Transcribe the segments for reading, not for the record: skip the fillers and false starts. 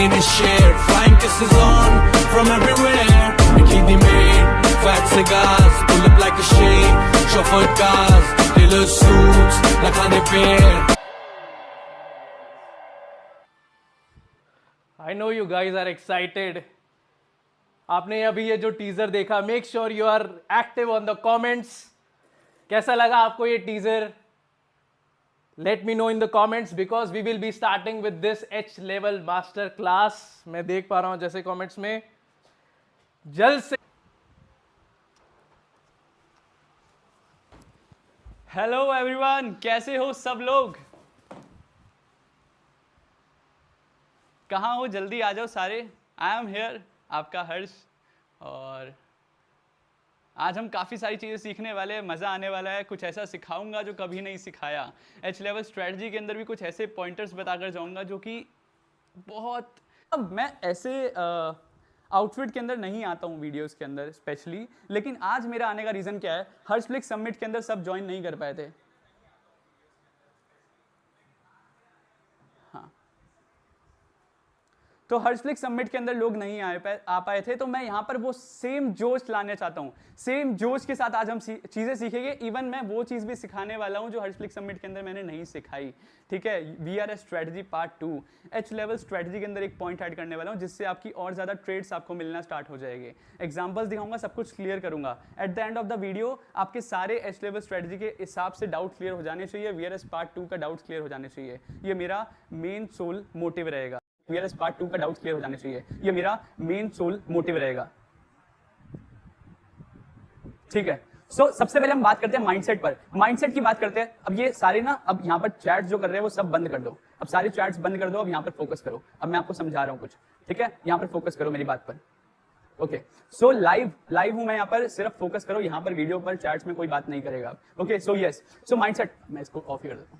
bringing in share. Flying kisses on from everywhere. Bikini made, fat cigars, pull up like a shade. Chauffeur cars, tailor suits, lakhane pair. I know you guys are excited. आपने अभी ये जो teaser देखा, make sure you are active on the comments. कैसा लगा आपको ये teaser? Let me know in the comments because we will be starting with this H level master class. मैं देख पा रहा हूं जैसे कमेंट्स में जल्द से. हेलो एवरीवन, कैसे हो सब लोग? कहाँ हो? जल्दी आ जाओ सारे. आई एम हियर, आपका हर्ष. और आज हम काफ़ी सारी चीज़ें सीखने वाले हैं. मज़ा आने वाला है. कुछ ऐसा सिखाऊंगा जो कभी नहीं सिखाया. एच लेवल स्ट्रेटजी के अंदर भी कुछ ऐसे पॉइंटर्स बताकर जाऊंगा जो कि बहुत. अब मैं ऐसे आउटफिट के अंदर नहीं आता हूँ वीडियोस के अंदर स्पेशली, लेकिन आज मेरा आने का रीज़न क्या है? हर्षफ्लिक्स समिट के अंदर सब ज्वाइन नहीं कर पाए थे. तो हर्षफ्लिक्स समिट के अंदर लोग नहीं आ पाए थे, तो मैं यहाँ पर वो सेम जोश लाना चाहता हूँ. सेम जोश के साथ आज हम चीज़ें सीखेंगे. इवन मैं वो चीज़ भी सिखाने वाला हूँ जो हर्षफ्लिक्स समिट के अंदर मैंने नहीं सिखाई. ठीक है, we are a strategy part 2. H level strategy के अंदर एक पॉइंट ऐड करने वाला हूँ जिससे आपकी और ज़्यादा ट्रेड्स आपको मिलना स्टार्ट हो जाएंगे. एग्जाम्पल्स दिखाऊंगा, सब कुछ क्लियर करूंगा. At the end of the video आपके सारे एच लेवल स्ट्रेटजी के हिसाब से डाउट क्लियर हो जाने चाहिए. वी आर एस पार्ट 2 का डाउट क्लियर हो जाने चाहिए. ये मेरा मेन सोल मोटिव रहेगा. वीआरएस पार्ट 2 का डाउट क्लियर हो जाने चाहिए. ये मेरा मेन सोल मोटिव रहेगा. ठीक है. सो सबसे पहले हम बात करते हैं माइंडसेट पर. माइंडसेट की बात करते हैं. अब ये सारे ना, अब यहाँ पर चैट्स जो कर रहे हैं वो सब बंद कर दो. अब सारे चैट्स बंद कर दो. अब यहाँ पर फोकस करो. अब मैं आपको समझा रहा हूँ कुछ. ठीक है, यहाँ पर फोकस करो मेरी बात पर. ओके, सो लाइव हूं मैं यहाँ पर. सिर्फ फोकस करो यहाँ पर. वीडियो पर चैट्स में कोई बात नहीं करेगा. ओके, सो यस, सो माइंडसेट. मैं इसको ऑफ कर देता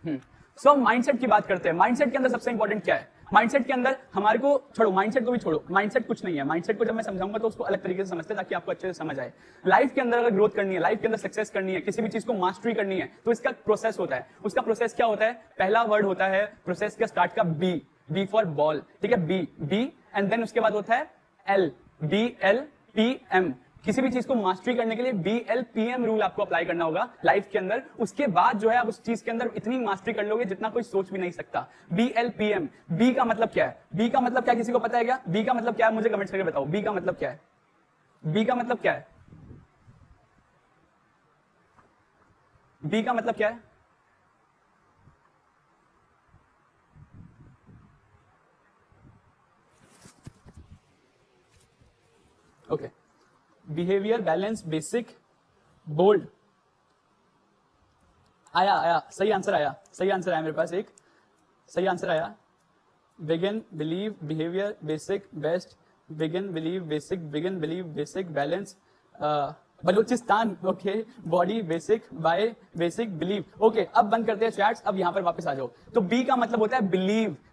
हूँ. सो माइंडसेट की बात करते हैं. माइंडसेट के अंदर सबसे इंपॉर्टेंट क्या है? माइंडसेट के अंदर हमारे को छोड़ो, माइंडसेट को भी छोड़ो. माइंडसेट कुछ नहीं है. माइंडसेट को जब मैं समझाऊंगा तो उसको अलग तरीके से समझते हैं ताकि आपको अच्छे से समझ आए. लाइफ के अंदर अगर ग्रोथ करनी है, लाइफ के अंदर सक्सेस करनी है, किसी भी चीज को मास्टरी करनी है, तो इसका प्रोसेस होता है. उसका प्रोसेस क्या होता है? पहला वर्ड होता है प्रोसेस का स्टार्ट का बी फॉर बॉल. ठीक है, बी एंड देन उसके बाद होता है एल, BLPM. किसी भी चीज को मास्टरी करने के लिए BLPM रूल आपको अप्लाई करना होगा लाइफ के अंदर. उसके बाद जो है आप उस चीज के अंदर इतनी मास्टरी कर लोगे जितना कोई सोच भी नहीं सकता. BLPM. बी का मतलब क्या है? बी का मतलब क्या किसी को पता है क्या? बी का मतलब क्या है? मुझे कमेंट्स करके बताओ. बी का मतलब क्या है? बी का मतलब क्या है? बी का मतलब क्या है? Okay, behaviour, balance, basic, bold. आया सही आंसर आया. सही आंसर आया मेरे पास. एक सही आंसर आया. Begin, believe, behaviour, basic, best, begin, believe, basic, begin, believe, basic, balance, Balochistan. Okay, body, basic, bye, basic, believe. Okay, अब बंद करते हैं चैट्स. अब यहां पर वापस आ जाओ. तो बी का मतलब होता है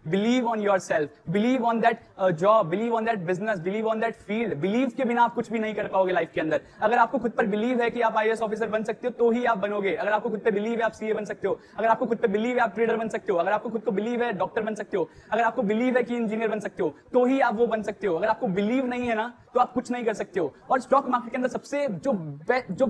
believe on your self, believe on that job, believe on that business, believe on that field. Believe के बिना आप कुछ भी नहीं कर पाओगे लाइफ के अंदर. अगर आपको खुद पर बिलीव है कि आप IAS ऑफिसर बन सकते हो तो ही आप बनोगे. अगर आपको खुद पर बिलीव है आप CA बन सकते हो. अगर आपको खुद पर बिलीव है आप ट्रेडर बन सकते हो. अगर आपको खुद को बिलीव है डॉक्टर बन सकते हो. अगर आपको बिलीव है कि इंजीनियर बन सकते हो तो ही आप वो बन सकते हो. अगर आपको बिलीव नहीं है ना तो आप कुछ नहीं कर सकते हो. और स्टॉक मार्केट के अंदर सबसे जो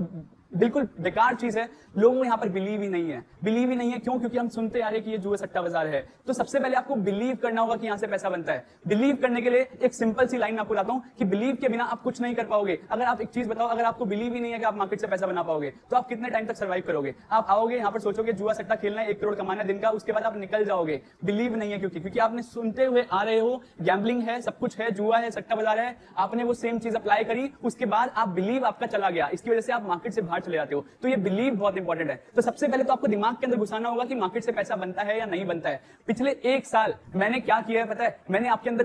बिल्कुल बेकार चीज है, लोगों को यहाँ पर बिलीव ही नहीं है. बिलीव ही नहीं है क्यों? क्योंकि हम सुनते आ रहे कि ये जुए सट्टा बाजार है. तो सबसे पहले आपको बिलीव करना होगा कि यहाँ से पैसा बनता है. बिलीव करने के लिए एक सिंपल सी लाइन आपको लाता हूँ कि बिलीव के बिना आप कुछ नहीं कर पाओगे. अगर आप एक चीज बताओ, अगर आपको बिलीव ही नहीं है कि आप मार्केट से पैसा बना पाओगे तो आप कितने टाइम तक सर्वाइव करोगे? आप आओगे यहाँ पर सोचोगे जुआ सट्टा खेलना है, 1 करोड़ कमाना दिन का, उसके बाद आप निकल जाओगे. बिलीव नहीं है क्योंकि आपने सुनते हुए आ रहे हो गैम्बलिंग है, सब कुछ है, जुआ है, सट्टा बाजार है. आपने वो सेम चीज अप्लाई करी, उसके बाद आप बिलीव आपका चला गया. इसकी वजह से आप मार्केट से बाहर चले जाते हो. तो ये बिलीव बहुत इंपॉर्टेंट है. तो सबसे पहले तो आपको दिमाग के अंदर घुसाना होगा कि मार्केट से पैसा बनता है या नहीं बनता है. पिछले 1 साल मैंने क्या किया है पता है? मैंने आपके अंदर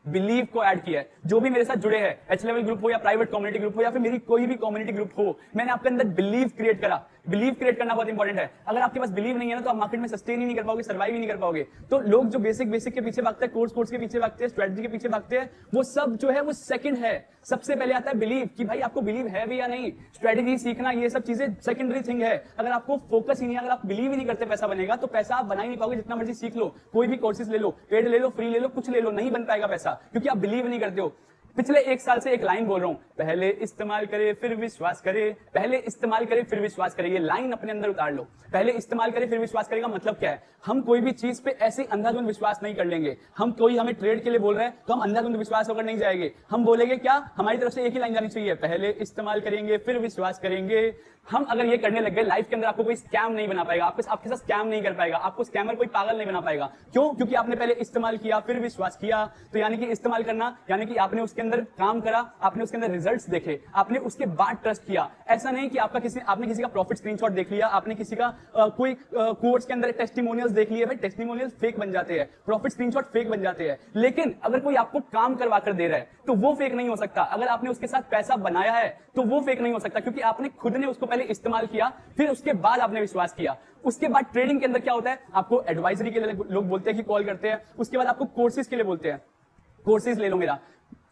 बिलीव को ऐड किया है. जो भी मेरे साथ जुड़े हैं, एच लेवल ग्रुप हो या प्राइवेट कम्युनिटी ग्रुप हो या फिर मेरी कोई भी कम्युनिटी ग्रुप हो, मैंने आपके अंदर बिलीव क्रिएट करा बिलीव क्रिएट करना बहुत इंपॉर्टेंट है। अगर आपके पास बिलीव नहीं है ना तो आप मार्केट में सस्टेन ही नहीं कर पाओगे, सर्वाइव ही नहीं कर पाओगे। तो लोग जो बेसिक के पीछे भागते हैं, कोर्स के पीछे भागते हैं, स्ट्रेटजी के पीछे भागते हैं, वो सब जो है वो सेकंड है। सबसे पहले आता है बिलीव, कि भाई आपको बिलीव है भी या नहीं। स्ट्रेटजी सीखना, ये सब चीजें सेकेंडरी थिंग है। अगर आपको फोकस ही नहीं, अगर आप बिलीव ही नहीं करते पैसा बनेगा, तो पैसा आप बना ही नहीं पाओगे। जितना मर्जी सीख लो, कोई भी कोर्सेज ले लो, पेड ले लो, फ्री ले लो, कुछ ले लो, नहीं बन पाएगा पैसा, क्योंकि आप बिलीव नहीं करते हो। पिछले 1 साल से एक लाइन बोल रहा हूं, पहले इस्तेमाल करे फिर विश्वास करे, पहले इस्तेमाल करे फिर विश्वास करे। ये लाइन अपने अंदर उतार लो। पहले इस्तेमाल करे फिर विश्वास करेगा मतलब क्या है? हम कोई भी चीज पे ऐसे अंधाधुंध विश्वास नहीं कर लेंगे। हम कोई हमें ट्रेड के लिए बोल रहे हैं तो हम अंधाधुंध विश्वास होकर नहीं जाएंगे। हम बोलेंगे क्या, हमारी तरफ से एक ही लाइन जानी चाहिए, पहले इस्तेमाल करेंगे फिर विश्वास करेंगे। हम अगर ये करने लग गए, लाइफ के अंदर आपको कोई स्कैम नहीं बना पाएगा, आपके साथ स्कैम नहीं कर पाएगा, आपको स्कैमर कोई पागल नहीं बना पाएगा। क्यों? क्योंकि आपने पहले इस्तेमाल किया फिर विश्वास किया। तो यानी कि इस्तेमाल करना यानी कि आपने उसके अंदर काम करा, आपने उसके अंदर रिजल्ट्स देखे, आपने उसके बाद ट्रस्ट किया। ऐसा नहीं कि आपने किसी का प्रॉफिट स्क्रीनशॉट देख लिया, आपने किसी का कोई कोर्स के अंदर टेस्टिमोनियल्स देख लिए। भाई टेस्टिमोनियल्स फेक बन जाते हैं, प्रॉफिट स्क्रीनशॉट फेक बन जाते हैं, लेकिन अगर कोई आपको काम करवा कर दे रहा है तो वो फेक नहीं हो सकता। अगर आपने उसके साथ पैसा बनाया है तो वो फेक नहीं हो सकता, क्योंकि आपने खुद ने उसको पहले इस्तेमाल किया, फिर उसके बाद आपने विश्वास किया। उसके बाद ट्रेडिंग के अंदर क्या होता है, आपको एडवाइजरी के लिए लोग बोलते हैं कि कॉल करते हैं, उसके बाद आपको कोर्सेज के लिए बोलते हैं, कोर्सेज ले लो मेरा,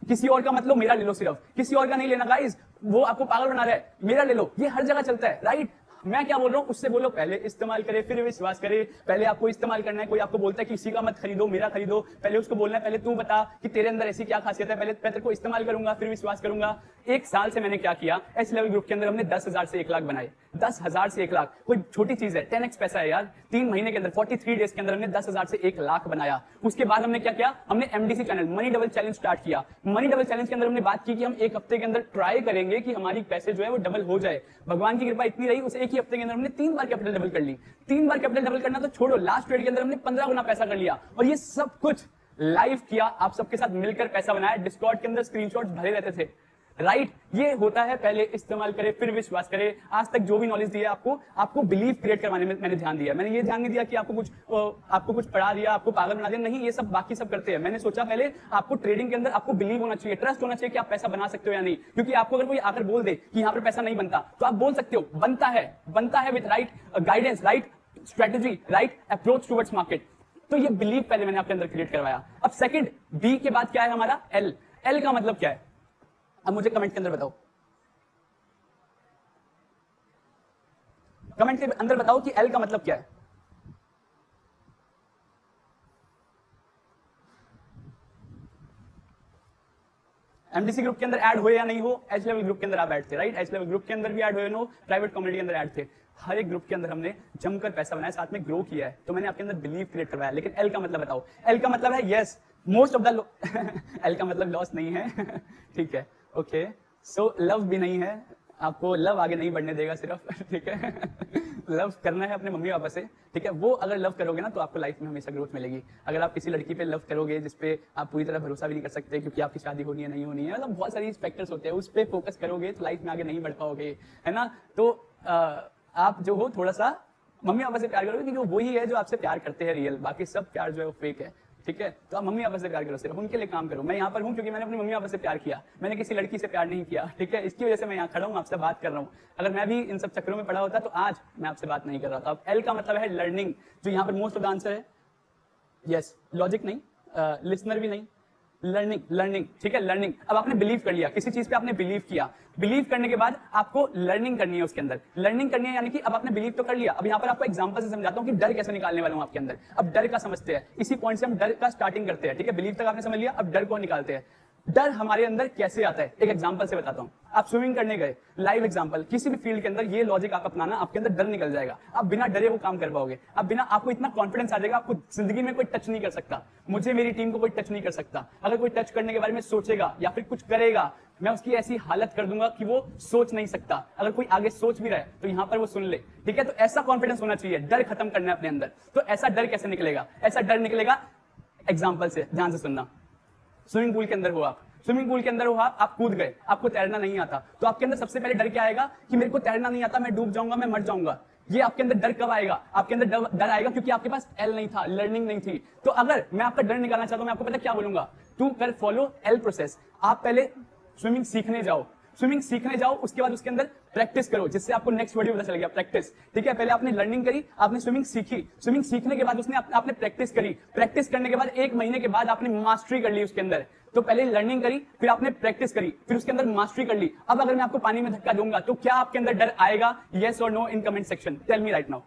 किसी और का मतलब मेरा ले लो, सिर्फ किसी और का नहीं लेना गाइस, वो आपको पागल बना रहा है, मेरा ले लो। ये हर जगह चलता है, राइट? मैं क्या बोल रहा हूं, उससे बोलो पहले इस्तेमाल करे फिर विश्वास करे। पहले आपको इस्तेमाल करना है। कोई आपको बोलता है कि किसी का मत खरीदो, मेरा खरीदो, पहले उसको बोलना है, पहले तू बता कि तेरे अंदर ऐसी क्या खासियत है, पहले मैं तेरे को इस्तेमाल करूंगा फिर विश्वास करूंगा। 1 साल से मैंने क्या किया, एस लेवल ग्रुप के अंदर हमने 10,000 से 1 लाख बनाए। 10,000 से 1 लाख कोई छोटी चीज है, 10x पैसा है यार। 3 महीने के अंदर 43 डेज के अंदर हमने 10,000 से 1 लाख बनाया। उसके बाद हमने क्या किया, हमने MDC channel money double challenge start किया। मनी डबल चैलेंज के अंदर हमने बात की कि हम 1 हफ्ते के अंदर ट्राई करेंगे कि हमारी पैसे जो है वो डबल हो जाए। भगवान की कृपा इतनी रही, उस 1 ही हफ्ते के अंदर हमने 3 बार कैपिटल डबल कर ली। 3 बार कैपिटल डबल करना तो छोड़ो, लास्ट ट्रेड के अंदर हमने 15 गुना पैसा कर लिया। और ये सब कुछ लाइव किया, आप सबके साथ मिलकर पैसा बनाया। डिस्कॉर्ड के अंदर स्क्रीनशॉट्स भरे रहते थे, राइट? ये होता है पहले इस्तेमाल करे फिर विश्वास करे। आज तक जो भी नॉलेज दी है आपको बिलीव क्रिएट करवाने में मैंने ध्यान दिया। मैंने ये ध्यान नहीं दिया कि आपको कुछ पढ़ा दिया, आपको पागल बना दिया, नहीं। ये सब बाकी सब करते हैं। मैंने सोचा पहले आपको ट्रेडिंग के अंदर आपको बिलीव होना चाहिए, ट्रस्ट होना चाहिए कि आप पैसा बना सकते हो या नहीं। क्योंकि आपको अगर कोई आकर बोल दे कि यहाँ पर पैसा नहीं बनता, तो आप बोल सकते हो बनता है with right guidance, right strategy, right approach towards market. तो ये बिलीव पहले मैंने आपके अंदर क्रिएट करवाया। अब सेकंड बी के बाद क्या है हमारा, एल का मतलब क्या है? अब मुझे कमेंट के अंदर बताओ, कमेंट के अंदर बताओ कि एल का मतलब क्या है। एमडीसी ग्रुप के अंदर ऐड हुए या नहीं हो, एच लेवल ग्रुप के अंदर आप ऐड थे, राइट? एच लेवल ग्रुप के अंदर भी ऐड हुए नो, प्राइवेट कम्युनिटी के अंदर ऐड थे। हर एक ग्रुप के अंदर हमने जमकर पैसा बनाया, साथ में ग्रो किया है। तो मैंने आपके अंदर बिलीव क्रिएट करवाया। लेकिन एल का मतलब बताओ। एल का मतलब है yes, most of the L का मतलब लॉस नहीं है ठीक है, ओके। सो लव भी नहीं है, आपको लव आगे नहीं बढ़ने देगा सिर्फ, ठीक है लव करना है अपने मम्मी पापा से, ठीक है। वो अगर लव करोगे ना तो आपको लाइफ में हमेशा ग्रोथ मिलेगी। अगर आप किसी लड़की पे लव करोगे जिसपे आप पूरी तरह भरोसा भी नहीं कर सकते क्योंकि आपकी शादी होनी है नहीं होनी है, मतलब बहुत सारी फैक्टर्स होते हैं, उस पर फोकस करोगे तो लाइफ में आगे नहीं बढ़ पाओगे, है ना। तो आप जो हो थोड़ा सा मम्मी पापा से प्यार करोगे क्योंकि वही है जो आपसे प्यार करते हैं रियल, बाकी सब प्यार जो है वो फेक है, ठीक है। तो आप मम्मी पापा से प्यार करो, सिर्फ उनके लिए काम करो। मैं यहाँ पर हूँ क्योंकि मैंने अपनी मम्मी पापा से प्यार किया, मैंने किसी लड़की से प्यार नहीं किया, ठीक है। इसकी वजह से मैं यहाँ खड़ा हूँ, आपसे बात कर रहा हूँ। अगर मैं भी इन सब चक्करों में पड़ा होता तो आज मैं आपसे बात नहीं कर रहा था। अब एल का मतलब है लर्निंग, जो यहाँ पर मोस्ट ऑफ द आंसर है यस। लॉजिक नहीं, लिसनर भी नहीं, लर्निंग, ठीक है, लर्निंग। अब आपने बिलीव कर लिया, किसी चीज पे आपने बिलीव किया, बिलीव करने के बाद आपको लर्निंग करनी है उसके अंदर। लर्निंग करनी है यानी कि अब आपने बिलीव तो कर लिया। अब यहाँ पर आपको एग्जांपल से समझाता हूँ कि डर कैसे निकालने वाला हूँ आपके अंदर। अब डर का समझते हैं, इसी पॉइंट से हम डर का स्टार्टिंग करते हैं, ठीक है। बिलीव तक आपने समझ लिया, अब डर को निकालते हैं। डर हमारे अंदर कैसे आता है, एक एग्जांपल से बताता हूं। आप स्विमिंग करने गए, लाइव एग्जांपल, किसी भी फील्ड के अंदर ये लॉजिक आप अपनाना, आपके अंदर डर निकल जाएगा। आप बिना डरे वो काम कर पाओगे, आप बिना, आपको इतना कॉन्फिडेंस आ जाएगा, आपको जिंदगी में कोई टच नहीं कर सकता। मुझे, मेरी टीम को कोई टच नहीं कर सकता। अगर कोई टच करने के बारे में सोचेगा या फिर कुछ करेगा, मैं उसकी ऐसी हालत कर दूंगा कि वो सोच नहीं सकता। अगर कोई आगे सोच भी रहा है तो यहाँ पर वो सुन ले, ठीक है। तो ऐसा कॉन्फिडेंस होना चाहिए, डर खत्म करना है अपने अंदर। तो ऐसा डर कैसे निकलेगा? ऐसा डर निकलेगा एग्जाम्पल से, ध्यान से सुनना। स्विमिंग पूल के अंदर हो आप, स्विमिंग पूल के अंदर हो आप कूद गए, आपको तैरना नहीं आता, तो आपके अंदर सबसे पहले डर क्या आएगा कि मेरे को तैरना नहीं आता, मैं डूब जाऊंगा, मैं मर जाऊंगा। ये आपके अंदर डर कब आएगा? आपके अंदर डर आएगा क्योंकि आपके पास एल नहीं था, लर्निंग नहीं थी। तो अगर मैं आपका डर निकालना चाहता हूं, मैं आपको पता क्या बोलूंगा, तू कर फॉलो एल प्रोसेस। आप पहले स्विमिंग सीखने जाओ, स्विमिंग सीखने जाओ, उसके बाद उसके अंदर प्रैक्टिस करो, जिससे आपको नेक्स्ट वर्ड पता चलेगा, प्रैक्टिस। ठीक है, पहले आपने लर्निंग करी, आपने स्विमिंग सीखी, स्विमिंग सीखने के बाद उसने आपने प्रैक्टिस करी, प्रैक्टिस करने के बाद 1 महीने के बाद आपने मास्टरी कर ली उसके अंदर। तो पहले लर्निंग करी, फिर आपने प्रैक्टिस करी, फिर उसके अंदर मास्टरी कर ली। अब अगर मैं आपको पानी में धक्का दूंगा तो क्या आपके अंदर डर आएगा? येस और no in comment section, tell me right now.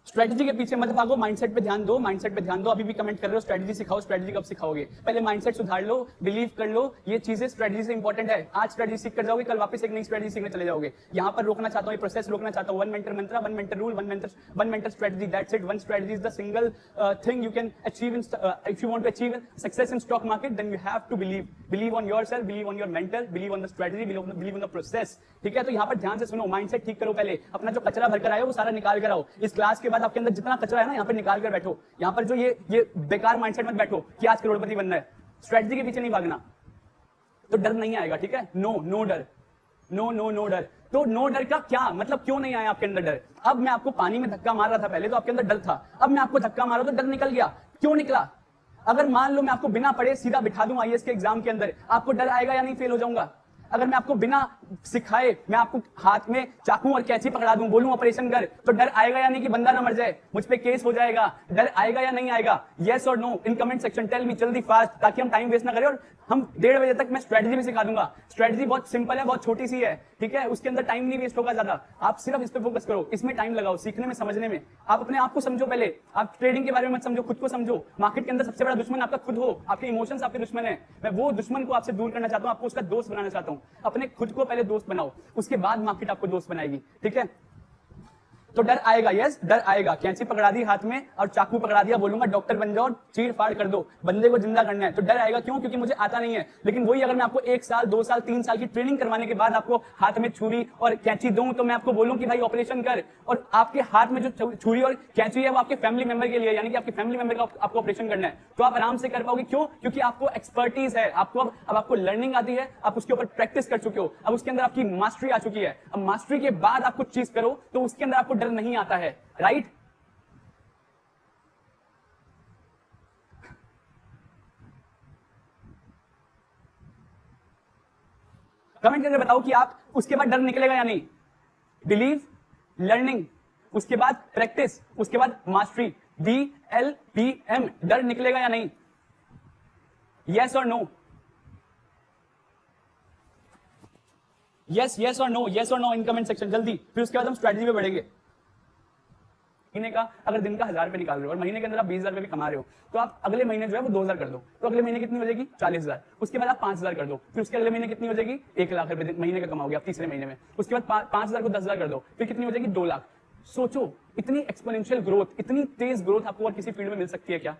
Strategy के पीछे मत भागो, माइंडसेट पे ध्यान दो, माइंडसेट पे ध्यान दो। अभी भी कमेंट कर रहे हो स्ट्रेटजी सिखाओ, स्ट्रेटजी कब सिखाओगे? पहले माइंडसेट सुधार लो, बिलीव कर लो, ये चीजें स्ट्रेटजी से इंपॉर्टेंट है। आज स्ट्रेटजी सीख कर जाओगे, कल वापस एक नई स्ट्रेटजी सीखने चले जाओगे। यहाँ पर रोकना चाहता हूँ, ये प्रोसेस रोकना चाहता हूँ। 1 मेंटर मंत्र, 1 mentor rule, 1 mentor strategy, that's it. 1 strategy is the single thing you can achieve if you want to achieve success in stock market, then you have to believe on yourself, believe on your mentor, believe on the strategy, believe on the process। ठीक है, तो यहाँ पर ध्यान से सुनो, mindset ठीक करो। पहले अपना जो कचरा भरकर आए हो वो सारा निकाल कर आओ। इस क्लास के बाद आपके अंदर जितना कचरा है ना, यहाँ पर निकाल कर बैठो। यहाँ पर जो ये बेकार माइंडसेट मत बैठो कि आज करोड़पति बनना है। स्ट्रेटजी के पीछे नहीं भागना, तो डर नहीं आएगा। ठीक है, नो डर, नो डर। तो नो डर का क्या मतलब? क्यों नहीं आया आपके अंदर डर? अब मैं आपको पानी में धक्का मार रहा था पहले, तो आपके अंदर डर था। अब मैं आपको धक्का मारा तो डर निकल गया। क्यों निकला? अगर मान लो मैं आपको बिना पढ़े सीधा बिठा दूं आईएएस के एग्जाम के अंदर, आपको डर आएगा या नहीं फेल हो जाऊंगा? अगर मैं आपको बिना सिखाए मैं आपको हाथ में चाकू और कैंची पकड़ा दूं, बोलूं ऑपरेशन कर, तो डर आएगा या नहीं कि बंदा ना मर जाए, मुझ पे केस हो जाएगा? डर आएगा या नहीं आएगा? येस और no in comment section, tell me जल्दी फास्ट, ताकि हम टाइम वेस्ट ना करें। और हम 1:30 बजे तक मैं स्ट्रेटजी भी सिखा दूंगा। स्ट्रेटजी बहुत सिंपल है, बहुत छोटी सी है। ठीक है, उसके अंदर टाइम नहीं वेस्ट होगा ज्यादा। आप सिर्फ इस पे फोकस करो, इसमें टाइम लगाओ, सीखने में, समझने में। आप अपने आप को समझो पहले, आप ट्रेडिंग के बारे में मत समझो, खुद को समझो। मार्केट के अंदर सबसे बड़ा दुश्मन आपका खुद हो, आपके इमोशंस आपके दुश्मन है। मैं वो दुश्मन को आपसे दूर करना चाहता हूं, आपको उसका दोस्त बनाना चाहता हूं। अपने खुद को पहले दोस्त बनाओ, उसके बाद मार्केट आपको दोस्त बनाएगी। ठीक है, तो डर आएगा, यस डर आएगा। कैंची पकड़ा दी हाथ में और चाकू पकड़ा दिया, बोलूंगा डॉक्टर बन जाओ, चीर फाड़ कर दो, बंदे को जिंदा करना है, तो डर आएगा। क्यों? क्योंकि मुझे आता नहीं है। लेकिन वही अगर मैं आपको 1 साल 2 साल 3 साल की ट्रेनिंग करवाने के बाद आपको हाथ में छुरी और कैंची दूं, तो मैं आपको बोलूं कि भाई ऑपरेशन कर, और आपके हाथ में जो छुरी और कैंची है वो आपके फैमिली मेंबर के लिए, यानी कि आपके फैमिली मेंबर का आपको ऑपरेशन करना है, तो आप आराम से कर पाओगे। क्यों? क्योंकि आपको एक्सपर्टीज है, आपको अब आपको लर्निंग आती है, आप उसके ऊपर प्रैक्टिस कर चुके हो, अब उसके अंदर आपकी मास्टरी आ चुकी है। अब मास्टरी के बाद आप कुछ चीज करो तो उसके अंदर आपको डर नहीं आता है, राइट? कमेंट करके बताओ कि आप उसके बाद डर निकलेगा या नहीं। बिलीव, लर्निंग, उसके बाद प्रैक्टिस, उसके बाद मास्टरी, BLPM, डर निकलेगा या नहीं? यस और नो? यस और नो इन कमेंट सेक्शन जल्दी। फिर उसके बाद हम स्ट्रेटजी पे बढ़ेंगे। महीने का अगर दिन का 1000 रुपए निकाल रहे हो और महीने के अंदर आप 20,000 रुपए भी कमा रहे हो, तो आप अगले महीने जो है वो 2,000 कर दो, तो अगले महीने कितनी हो जाएगी? 40,000। उसके बाद आप 5,000 कर दो, फिर उसके अगले महीने कितनी हो जाएगी? 1 लाख रुपए महीने का कमाओगे आप तीसरे महीने में। उसके बाद 5,000 को 10,000 कर दो, फिर कितनी हो जाएगी? 2 लाख। सोचो, इतनी एक्सपोनेंशियल ग्रोथ, इतनी तेज ग्रोथ आपको और किसी फील्ड में मिल सकती है क्या?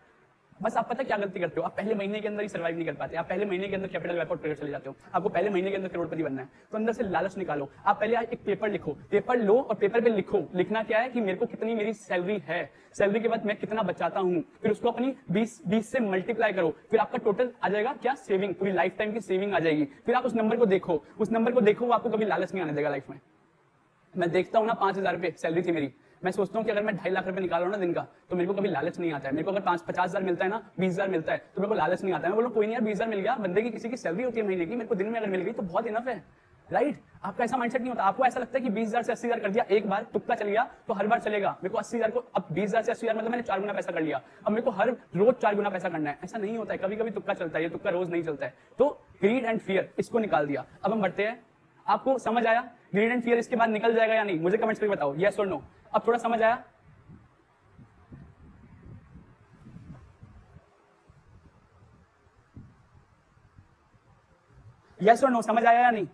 बस आप पता क्या गलती करते हो, आप पहले महीने के अंदर ही सर्वाइव नहीं कर पाते, आप पहले महीने के अंदर कैपिटल वर्कआउट करके चले जाते हो। आपको पहले महीने के अंदर करोड़पति बनना है, तो अंदर से लालच निकालो। आप पहले एक पेपर लिखो, पेपर लो और पेपर पे लिखो, लिखना क्या है कि मेरे को कितनी मेरी सैलरी है, सैलरी के बाद मैं कितना बचाता हूं, फिर उसको अपनी 20 से मल्टीप्लाई करो, फिर आपका टोटल आ जाएगा क्या? सेविंग, पूरी लाइफ टाइम की सेविंग आ जाएगी। फिर आप उस नंबर को देखो, उस नंबर को देखो, आपको कभी लालच नहीं आने देगा लाइफ में। मैं देखता हूं ना, 5,000 रुपए सैलरी थी मेरी, मैं सोचता हूँ कि अगर मैं 2.5 लाख रुपए निकाल रहा हूँ ना दिन का, तो मेरे को कभी लालच नहीं आता है। मेरे को अगर 50,000 मिलता है ना, 20,000 मिलता है, तो मेरे को लालच नहीं आता है। मैं बोलूँ कोई नहीं यार, 20,000 मिल गया, बंदे की किसी की सैलरी होती है महीने की, मेरे को दिन में अगर मिल गई तो बहुत इनफ है, राइट? आपका ऐसा माइंडसेट नहीं होता। आपको ऐसा लगता है कि 20,000 से 80,000 कर दिया, एक बार तुक्का चल गया तो हर बार चलेगा। मेरे को 80,000 को, अब 20,000 से 80,000 मतलब मैंने 4 गुना पैसा कर लिया, अब मेरे को हर रोज 4 गुना पैसा करना है। ऐसा नहीं होता है, कभी कभी तुक्का चलता है, ये तुक्का रोज नहीं चलता है। तो ग्रीड एंड फियर, इसको निकाल दिया। अब हम बढ़ते हैं। आपको समझ आया ग्रीड एंड फियर इसके बाद निकल जाएगा या नहीं? मुझे कमेंट्स करके बताओ, यस और नो। अब थोड़ा समझ आया? यस और नो, समझ आया या नहीं?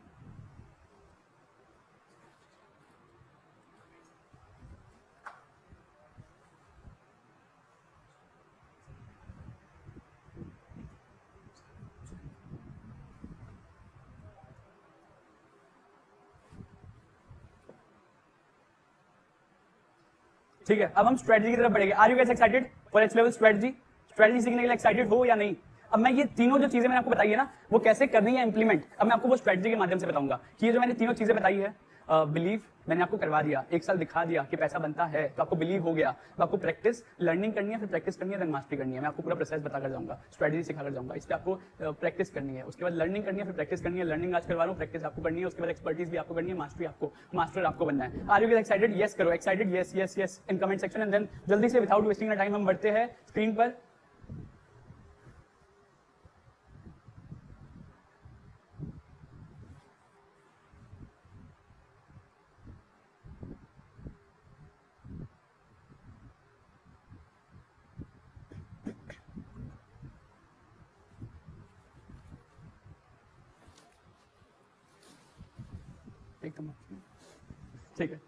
ठीक है, अब हम स्ट्रेटजी की तरफ बढ़ेंगे। Are you guys excited for next level strategy? Strategy सीखने के लिए एक्साइटेड हो या नहीं? अब मैं ये तीनों जो चीजें मैंने आपको बताई है ना, वो कैसे करनी है इंप्लीमेंट, अब मैं आपको वो स्ट्रेटजी के माध्यम से बताऊंगा कि ये जो मैंने तीनों चीजें बताई है, बिलीव, मैंने आपको करवा दिया, 1 साल दिखा दिया कि पैसा बनता है, तो आपको बिलीव हो गया। तो आपको प्रैक्टिस, लर्निंग करनी है, फिर प्रैक्टिस करनी है, देन मास्टरी करनी है। मैं आपको पूरा प्रोसेस बता कर जाऊंगा, स्ट्रेटजी सिखा कर जाऊंगा। इस पर आपको प्रैक्टिस करनी है, उसके बाद लर्निंग करनी है, फिर प्रैक्टिस करनी है। लर्निंग आज करवा रहा हूँ, प्रैक्टिस आपको करनी है, उसके बाद एक्सपर्टीज भी आपको करनी है, मास्टरी आपको, मास्टर आपको बनना है। Are you get excited? Yes करो, excited, yes yes yes in comment section. And then जल्दी से विदाउट वेस्टिंग टाइम हम बढ़ते हैं स्क्रीन पर। एकदम ठीक है।